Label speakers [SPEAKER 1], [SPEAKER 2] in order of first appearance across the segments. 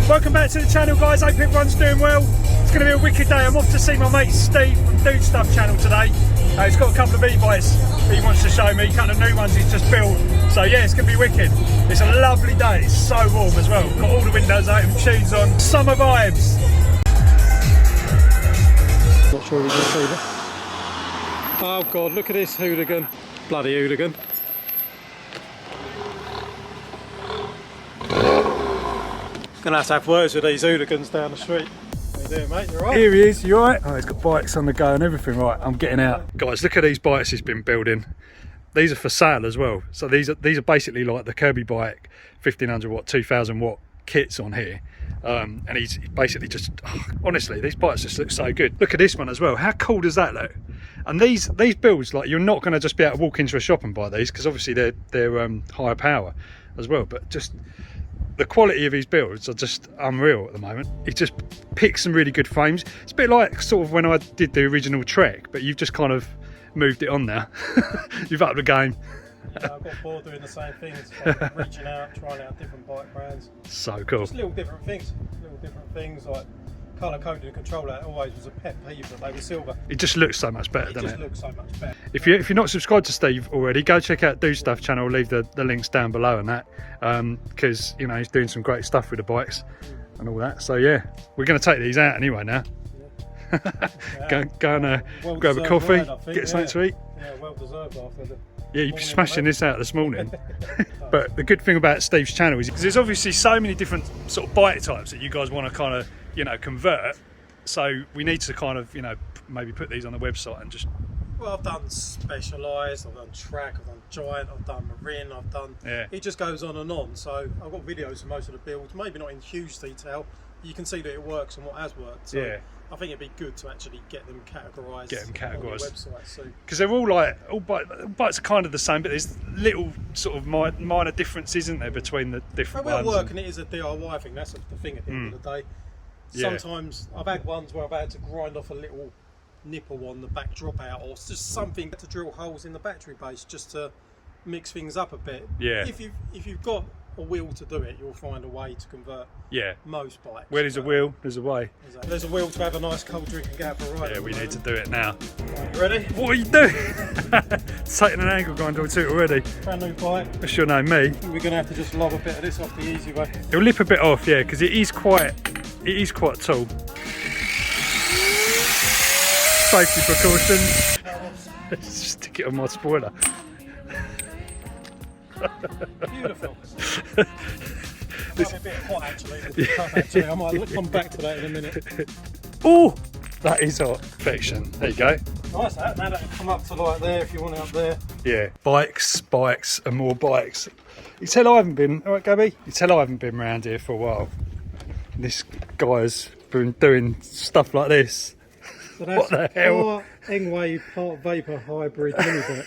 [SPEAKER 1] Welcome back to the channel, guys. Hope everyone's doing well. It's going to be a wicked day. I'm off to see my mate Steve from Dude Stuff channel today. He's got a couple of e-bikes that he wants to show me, a couple of new ones he's just built. So yeah, it's going to be wicked. It's a lovely day. It's so warm as well. Got all the windows open, tunes on, summer vibes. Not sure we can see that. Oh God, look at this hooligan. Bloody hooligan. Gonna have to have words with these hooligans down the street. How you doing, mate? You alright? Here he is, you alright? Oh, he's got bikes on the go and everything. Right, I'm getting out. Guys, look at these bikes he's been building. These are for sale as well. So these are basically like the KIRBEBIKE 1500 watt, 2000 watt kits on here. And he's basically just, honestly, these bikes just look so good. Look at this one as well. How cool does that look? And these builds, like, you're not going to just be able to walk into a shop and buy these, because obviously they're higher power as well. But just the quality of his builds are just unreal at the moment. He just picks some really good frames. It's a bit like sort of when I did the original Trek, but you've just kind of moved it on now. You've upped the game.
[SPEAKER 2] Yeah, I got bored doing the same things, like reaching out, trying out different bike brands.
[SPEAKER 1] So cool.
[SPEAKER 2] Just little different things like colour coded and controller. Always was a pet peeve that they were silver.
[SPEAKER 1] It just looks so much better, doesn't it?
[SPEAKER 2] It just looks so much better.
[SPEAKER 1] If you're not subscribed to Steve already, go check out Dude Stuff channel. I'll leave the links down below and that, because you know he's doing some great stuff with the bikes and all that. So yeah, we're going to take these out anyway now. Yeah. go and grab a coffee, get something to eat.
[SPEAKER 2] Yeah, well deserved after the.
[SPEAKER 1] Yeah, you've been smashing this out this morning. But the good thing about Steve's channel is because there's obviously so many different sort of bike types that you guys want to kind of, you know, convert. So we need to kind of, you know, maybe put these on the website and just.
[SPEAKER 2] Well, I've done Specialized, I've done Track, I've done Giant, I've done Marin, I've done. Yeah. It just goes on and on. So I've got videos of most of the builds, maybe not in huge detail. But you can see that it works and what has worked. So yeah. I think it'd be good to actually get them categorised. On the website, so.
[SPEAKER 1] Because they're all like, all bikes are kind of the same, but there's little sort of minor differences, isn't there, between the different ones.
[SPEAKER 2] Well, work and it is a DIY thing. That's the thing at the end of the day. Sometimes I've had ones where I've had to grind off a little nipple on the back dropout, or just something to drill holes in the battery base just to mix things up a bit. Yeah. If you've got a will to do it, you'll find a way to convert most bikes.
[SPEAKER 1] Where there's a will, there's a way.
[SPEAKER 2] There's a will to have a nice cold drink and go for a ride.
[SPEAKER 1] Yeah, we need to do it now.
[SPEAKER 2] Right, you ready?
[SPEAKER 1] What are you doing? Taking an angle grinder to it already.
[SPEAKER 2] Brand new bike.
[SPEAKER 1] What's your name, me?
[SPEAKER 2] We're going to have to just lob a bit of this off the easy way.
[SPEAKER 1] It'll lip a bit off, yeah, because it is quite tall. Safety precautions. Just stick it on my spoiler.
[SPEAKER 2] Beautiful. It's a bit hot actually. I might come back to that in a minute.
[SPEAKER 1] Oh, that is hot. Perfection. There you go.
[SPEAKER 2] Nice that. Now that can come up to like there if you want it up there.
[SPEAKER 1] Yeah. Bikes and more bikes. You tell I haven't been, alright Gabby? You tell I haven't been around here for a while. This guy's been doing stuff like this.
[SPEAKER 2] So that's what the hell? Engway part vapor hybrid mini bike.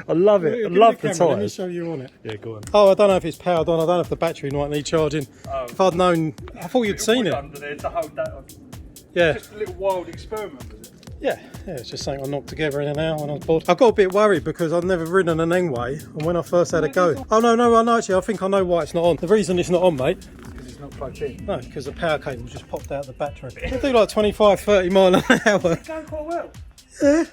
[SPEAKER 1] I love it. I love the tyres.
[SPEAKER 2] Let me show you on it.
[SPEAKER 1] Yeah, go on.
[SPEAKER 2] Oh, I don't know if it's powered on. I don't know if the battery might need charging. Oh. If I'd known, I thought you'd seen it.
[SPEAKER 1] Under there to hold that on.
[SPEAKER 2] Yeah.
[SPEAKER 1] Just a little wild experiment, was it?
[SPEAKER 2] Yeah, it's just something I knocked together in an hour when I was bored. I got a bit worried because I'd never ridden an Engway, and when I first had a go. Oh no, actually, I think I know why it's not on. The reason it's not on, mate.
[SPEAKER 1] Because it's not plugged in.
[SPEAKER 2] No, because the power cable just popped out of the battery. I do like 25, 30 mile an hour.
[SPEAKER 1] It's going quite well.
[SPEAKER 2] Yeah.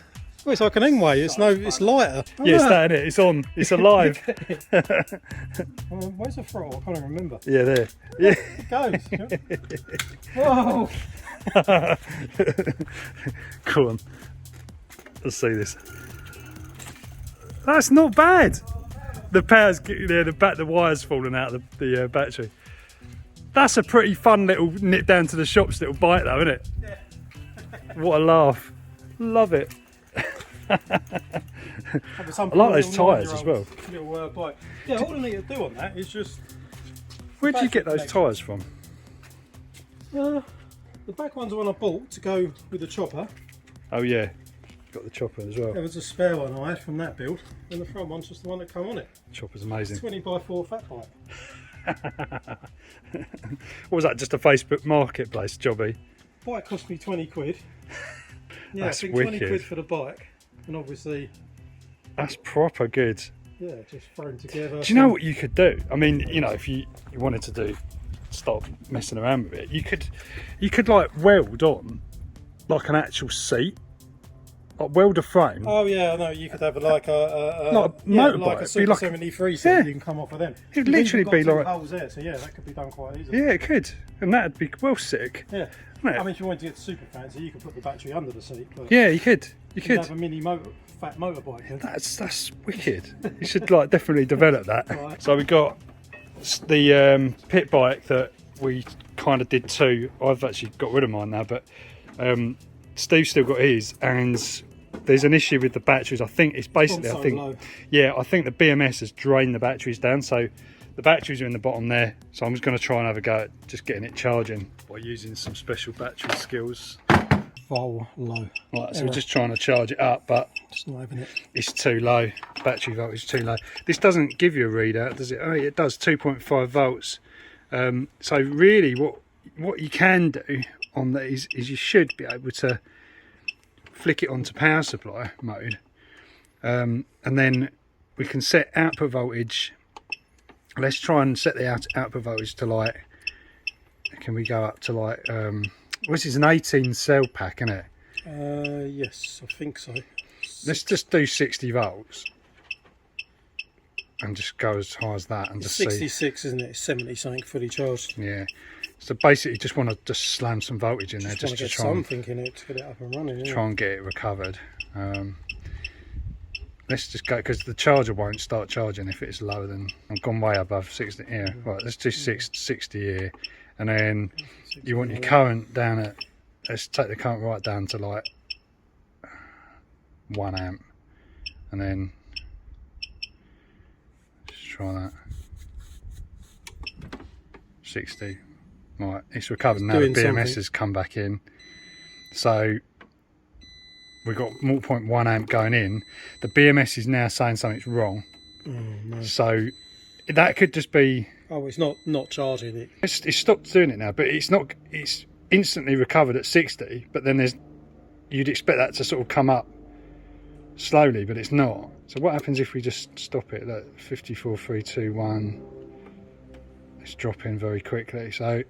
[SPEAKER 2] Well, it's like an Engway. It's lighter.
[SPEAKER 1] Yeah, it's that, innit? It's on. It's alive.
[SPEAKER 2] Where's the throttle? I can't even remember.
[SPEAKER 1] Yeah, there. Yeah.
[SPEAKER 2] It goes. Whoa.
[SPEAKER 1] Come on. Let's see this. That's not bad. The power's there. The wire's falling out of the battery. That's a pretty fun little nip down to the shops little bike, though, isn't it?
[SPEAKER 2] Yeah.
[SPEAKER 1] What a laugh. Love it. I like those tyres as well.
[SPEAKER 2] Little bike. Yeah, all I need to do on that is just.
[SPEAKER 1] Where did you get those tyres from?
[SPEAKER 2] The back ones are one I bought to go with the chopper.
[SPEAKER 1] Oh yeah, got the chopper as well.
[SPEAKER 2] There was a spare one I had from that build, and the front one's just the one that come on it.
[SPEAKER 1] Chopper's amazing.
[SPEAKER 2] 20x4 fat bike.
[SPEAKER 1] What was that? Just a Facebook Marketplace jobby?
[SPEAKER 2] Bike cost me 20 quid. Yeah,
[SPEAKER 1] that's
[SPEAKER 2] I think
[SPEAKER 1] wicked.
[SPEAKER 2] 20 quid for the bike, and obviously.
[SPEAKER 1] That's proper good.
[SPEAKER 2] Yeah, just thrown together.
[SPEAKER 1] Do you know what you could do? I mean, you know, if you wanted to do start messing around with it. You could like weld on like an actual seat, like weld a frame.
[SPEAKER 2] Oh yeah, I know. You could have like a
[SPEAKER 1] motorbike.
[SPEAKER 2] like a Super 73 seat.
[SPEAKER 1] Yeah.
[SPEAKER 2] You can come off of them.
[SPEAKER 1] It'd literally be like
[SPEAKER 2] holes there, so yeah, that could be done quite easily.
[SPEAKER 1] Yeah, it could, and that'd be well sick.
[SPEAKER 2] Yeah.
[SPEAKER 1] Wouldn't it?
[SPEAKER 2] I mean, if you wanted to get super fancy, you could put the battery under the seat. But
[SPEAKER 1] Yeah, you could. You could.
[SPEAKER 2] have a mini fat motorbike. Yeah?
[SPEAKER 1] That's wicked. You should like definitely develop that.
[SPEAKER 2] Right.
[SPEAKER 1] So we got the pit bike that we kind of did too. I've actually got rid of mine now, but Steve's still got his, and there's an issue with the batteries. I think it's basically,
[SPEAKER 2] Gone so low.
[SPEAKER 1] I think the BMS has drained the batteries down, so the batteries are in the bottom there. So I'm just going to try and have a go at just getting it charging by using some special battery skills.
[SPEAKER 2] Vol low.
[SPEAKER 1] Right, so we're just trying to charge it up, but
[SPEAKER 2] Just not having it.
[SPEAKER 1] it's too low. Battery voltage is too low. This doesn't give you a readout, does it? Oh, it does, 2.5 volts. So really, what you can do on these is you should be able to flick it onto power supply mode, and then we can set output voltage. Let's try and set the output voltage to like. Can we go up to like? This is an 18 cell pack, isn't it?
[SPEAKER 2] Yes, I think so.
[SPEAKER 1] Let's just do 60 volts and just go as high as that and
[SPEAKER 2] It's
[SPEAKER 1] just
[SPEAKER 2] 66, isn't it? It's 70 something fully charged.
[SPEAKER 1] see. Yeah. So basically, just want to just slam some voltage in there
[SPEAKER 2] Just
[SPEAKER 1] just
[SPEAKER 2] want
[SPEAKER 1] to
[SPEAKER 2] to get
[SPEAKER 1] try and,
[SPEAKER 2] something in it to get it up and running. Yeah.
[SPEAKER 1] try and get it recovered. Let's just go because the charger won't start charging if it's lower than. I've gone way above 60. Yeah. Right. Let's do 60 here, and then you want your current down at. Let's take the current right down to like 1 amp, and then just try that. 60. Right, it's recovered now. The
[SPEAKER 2] doing
[SPEAKER 1] BMS
[SPEAKER 2] something.
[SPEAKER 1] has come back in, so we've got 0.1 amp going in. The BMS is now saying something's wrong.
[SPEAKER 2] Oh, no.
[SPEAKER 1] So that could just be.
[SPEAKER 2] Oh, it's not charging it.
[SPEAKER 1] It's stopped doing it now, but it's not. It's instantly recovered at 60, but then you'd expect that to sort of come up slowly, but it's not. So what happens if we just stop it? Look, 54, 3, 2, 1. It's dropping very quickly. So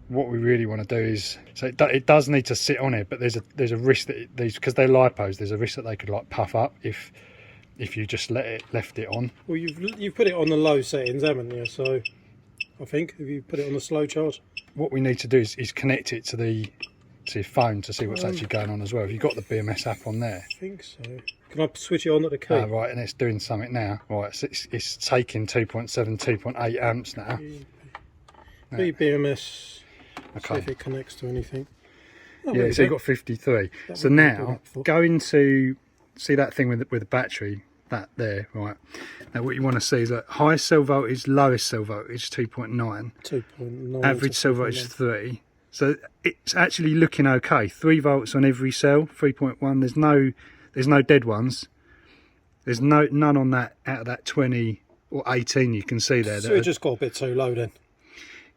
[SPEAKER 1] what we really want to do is, so it does need to sit on it, but there's a risk that these, because they're lipos, there's a risk that they could like puff up if you just left it on.
[SPEAKER 2] Well, you've put it on the low settings, haven't you? So I think if you put it on the slow charge.
[SPEAKER 1] What we need to do is connect it to your phone to see what's actually going on as well. Have you got the BMS app on there?
[SPEAKER 2] I think so. Can I switch it on at the key?
[SPEAKER 1] Right, and it's doing something now. Right, so it's taking 2.7, 2.8 amps now.
[SPEAKER 2] BMS. See
[SPEAKER 1] Okay.
[SPEAKER 2] if it connects to anything. Oh,
[SPEAKER 1] Yeah,
[SPEAKER 2] there
[SPEAKER 1] so
[SPEAKER 2] we
[SPEAKER 1] you've
[SPEAKER 2] go.
[SPEAKER 1] got 53.
[SPEAKER 2] That
[SPEAKER 1] So
[SPEAKER 2] would be
[SPEAKER 1] now,
[SPEAKER 2] helpful.
[SPEAKER 1] go into, see that thing with the battery, that there, right. Now what you want to see is that highest cell voltage, lowest cell voltage, 2.9.
[SPEAKER 2] 2.9.
[SPEAKER 1] Average cell voltage, 3. So it's actually looking okay. 3 volts on every cell, 3.1. There's no dead ones. There's none on that out of that 20 or 18 you can see there.
[SPEAKER 2] So it just got a bit too low then.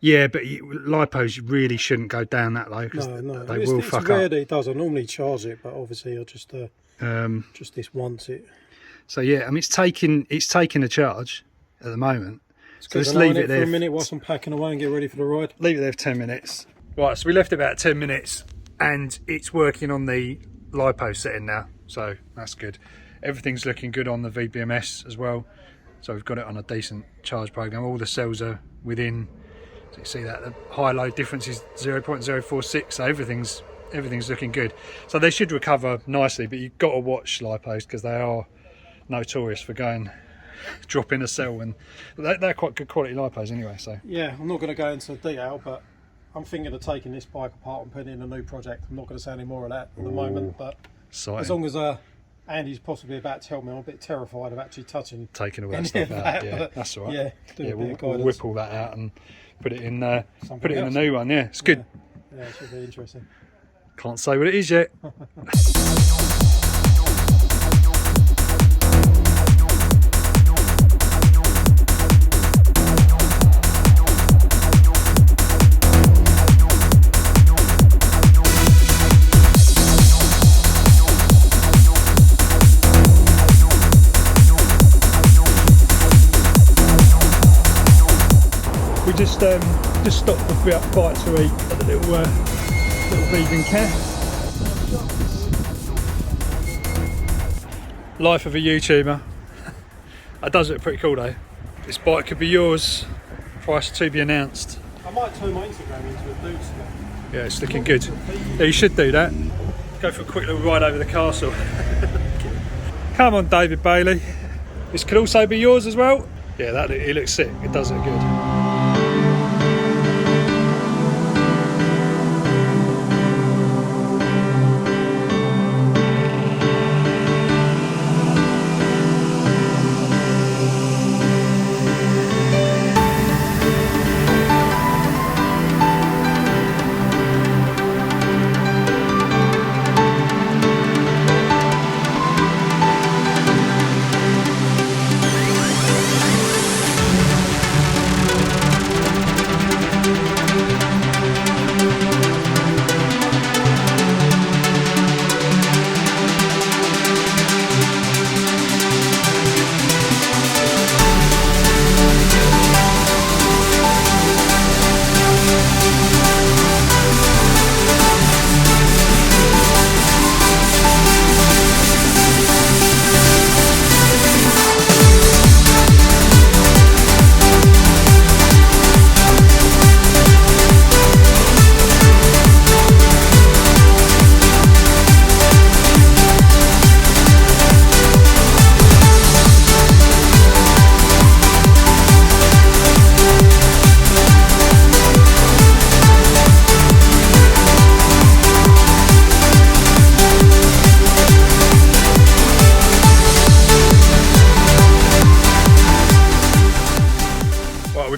[SPEAKER 1] Yeah, but lipos really shouldn't go down that low because
[SPEAKER 2] No.
[SPEAKER 1] they
[SPEAKER 2] It's
[SPEAKER 1] will fuck
[SPEAKER 2] rare
[SPEAKER 1] up.
[SPEAKER 2] that it does. I normally charge it, but obviously I just this once it.
[SPEAKER 1] So yeah, I mean it's taking a charge at the moment. So let's
[SPEAKER 2] Keep an eye
[SPEAKER 1] leave
[SPEAKER 2] on
[SPEAKER 1] it there
[SPEAKER 2] for a minute whilst I'm packing away and get ready for the ride.
[SPEAKER 1] Leave it there for 10 minutes. Right, so we left it about 10 minutes and it's working on the lipo setting now, so that's good. Everything's looking good on the VBMS as well, so we've got it on a decent charge program. All the cells are within, so you see that the high-low difference is 0.046, so everything's looking good. So they should recover nicely, but you've got to watch lipos because they are notorious for dropping a cell, and they're quite good quality lipos anyway. So
[SPEAKER 2] Yeah, I'm not going to go into detail, but I'm thinking of taking this bike apart and putting in a new project. I'm not going to say any more of that at the moment, but
[SPEAKER 1] exciting.
[SPEAKER 2] as long as Andy's possibly about to help me, I'm a bit terrified of actually touching
[SPEAKER 1] Taking all that
[SPEAKER 2] any
[SPEAKER 1] stuff
[SPEAKER 2] of
[SPEAKER 1] out,
[SPEAKER 2] that,
[SPEAKER 1] yeah,
[SPEAKER 2] but
[SPEAKER 1] that's all right.
[SPEAKER 2] Yeah, do a bit
[SPEAKER 1] we'll
[SPEAKER 2] of guidance.
[SPEAKER 1] whip all that out and put it in a
[SPEAKER 2] else.
[SPEAKER 1] new one. Yeah, it's good.
[SPEAKER 2] Yeah, it should be interesting.
[SPEAKER 1] Can't say what it is yet. We just Just stopped for a bite to eat at the little vegan cafe. Life of a YouTuber. That does look pretty cool though. This bike could be yours. Price to be announced.
[SPEAKER 2] I might turn my Instagram into a dude spot.
[SPEAKER 1] Yeah, it's looking good. Yeah, you should do that. Go for a quick little ride over the castle. Come on, David Bailey. This could also be yours as well. Yeah, it looks sick. It does look good.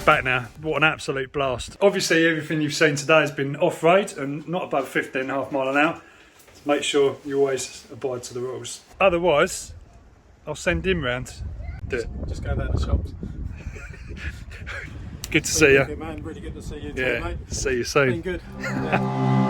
[SPEAKER 1] Back now. What an absolute blast. Obviously everything you've seen today has been off-road and not above 15.5 miles an hour. Make sure you always abide to the rules. Otherwise, I'll send him round. Do it.
[SPEAKER 2] Just go down the shops.
[SPEAKER 1] Good to see you.
[SPEAKER 2] Man, really good to see you
[SPEAKER 1] Yeah,
[SPEAKER 2] too, mate.
[SPEAKER 1] see you soon.
[SPEAKER 2] Been good. Yeah.